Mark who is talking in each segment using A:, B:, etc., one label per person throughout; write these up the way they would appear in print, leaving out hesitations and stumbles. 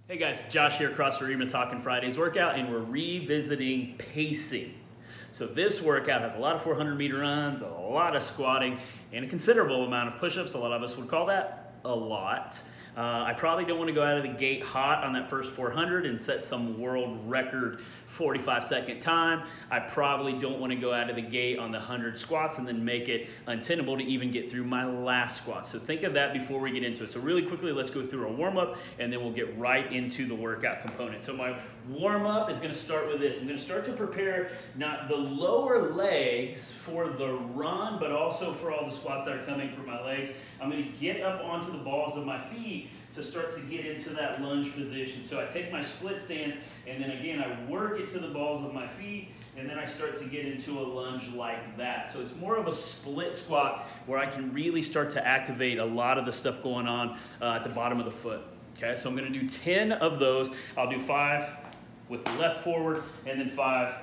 A: Hey guys, Josh here, CrossFit Arena Talking Fridays workout, and we're revisiting pacing. So this workout has a lot of 400-meter runs, a lot of squatting, and a considerable amount of push-ups. A lot of us would call that a lot. I probably don't want to go out of the gate hot on that first 400 and set some world record 45-second time. I probably don't want to go out of the gate on the 100 squats and then make it untenable to even get through my last squat. So think of that before we get into it. So really quickly, let's go through a warm-up and then we'll get right into the workout component. So my warm-up is going to start with this. I'm going to start to prepare not the lower legs for the run, but also for all the squats that are coming for my legs. I'm going to get up onto the balls of my feet to start to get into that lunge position. So I take my split stance and then again I work it to the balls of my feet and then I start to get into a lunge like that. So it's more of a split squat where I can really start to activate a lot of the stuff going on at the bottom of the foot. Okay, so I'm going to do 10 of those. I'll do 5 with the left forward and then 5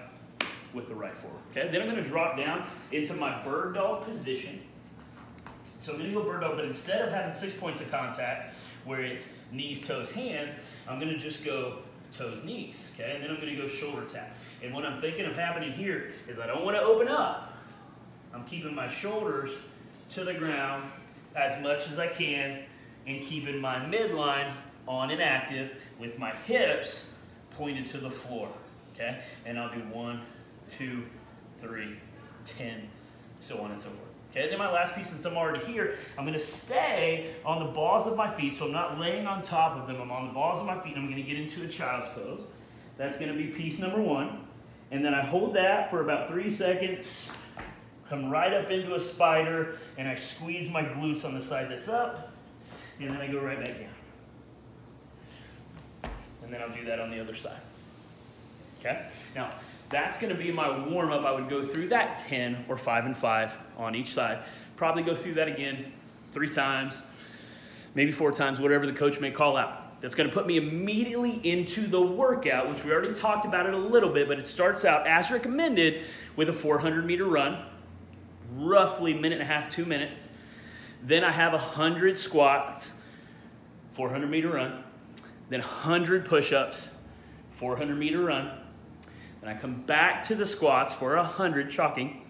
A: with the right forward. Okay, then I'm going to drop down into my bird dog position. So I'm going to go bird dog, but instead of having 6 points of contact, where it's knees, toes, hands, I'm going to just go toes, knees, okay? And then I'm going to go shoulder tap. And what I'm thinking of happening here is I don't want to open up. I'm keeping my shoulders to the ground as much as I can and keeping my midline on and active with my hips pointed to the floor, okay? And I'll do 1, 2, 3, 10, so on and so forth. Okay, then my last piece, since I'm already here, I'm going to stay on the balls of my feet, so I'm not laying on top of them. I'm on the balls of my feet, and I'm going to get into a child's pose. That's going to be piece number 1. And then I hold that for about 3 seconds, come right up into a spider, and I squeeze my glutes on the side that's up, and then I go right back down. And then I'll do that on the other side. Okay? Now, that's going to be my warm-up. I would go through that 10 or 5 and 5 on each side. Probably go through that again 3 times, maybe 4 times, whatever the coach may call out. That's going to put me immediately into the workout, which we already talked about it a little bit, but it starts out as recommended with a 400-meter run, roughly 1.5 to 2 minutes. Then I have 100 squats, 400-meter run, then 100 push-ups, 400-meter run. Then I come back to the squats for 100, shocking,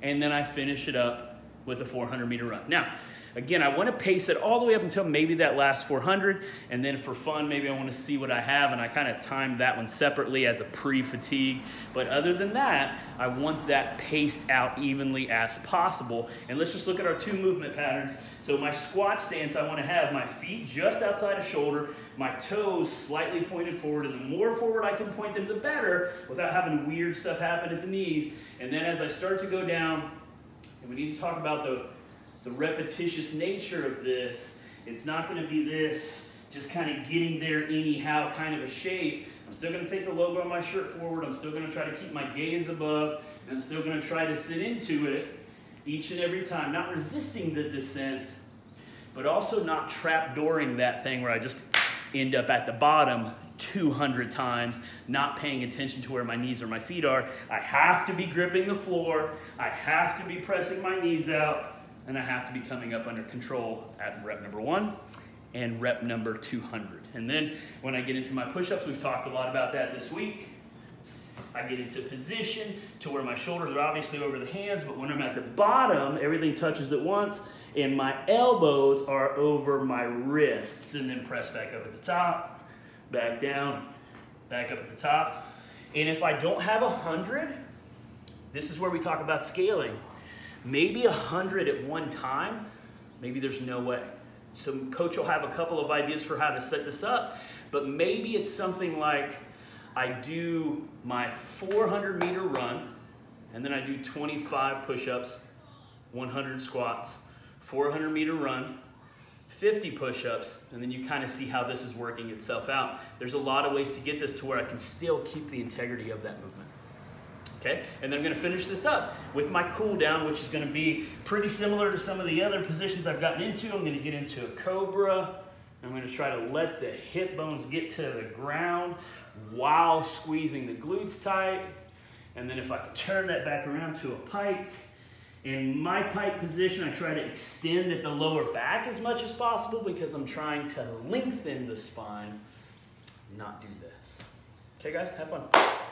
A: and then I finish it up with a 400-meter run. Now, again, I want to pace it all the way up until maybe that last 400, and then for fun, maybe I want to see what I have, and I kind of timed that one separately as a pre-fatigue. But other than that, I want that paced out evenly as possible. And let's just look at our 2 movement patterns. So my squat stance, I want to have my feet just outside of shoulder, my toes slightly pointed forward, and the more forward I can point them, the better, without having weird stuff happen at the knees. And then as I start to go down, and we need to talk about the repetitious nature of this, it's not going to be this just kind of getting there anyhow kind of a shape. I'm still going to take the logo on my shirt forward. I'm still going to try to keep my gaze above. And I'm still going to try to sit into it each and every time, not resisting the descent, but also not trapdooring that thing where I just end up at the bottom 200 times, not paying attention to where my knees or my feet are. I have to be gripping the floor. I have to be pressing my knees out. And I have to be coming up under control at rep number 1 and rep number 200. And then when I get into my push-ups, we've talked a lot about that this week. I get into position to where my shoulders are obviously over the hands, but when I'm at the bottom, everything touches at once, and my elbows are over my wrists. And then press back up at the top, back down, back up at the top. And if I don't have 100, this is where we talk about scaling. Maybe 100 at one time, maybe there's no way. So coach will have a couple of ideas for how to set this up, but maybe it's something like I do my 400-meter run, and then I do 25 push-ups, 100 squats, 400-meter run, 50 push-ups, and then you kind of see how this is working itself out. There's a lot of ways to get this to where I can still keep the integrity of that movement. Okay, and then I'm going to finish this up with my cool down, which is going to be pretty similar to some of the other positions I've gotten into. I'm going to get into a cobra. I'm going to try to let the hip bones get to the ground while squeezing the glutes tight. And then if I can turn that back around to a pike. In my pike position, I try to extend at the lower back as much as possible because I'm trying to lengthen the spine.
B: not do this.
A: Okay, guys, have fun.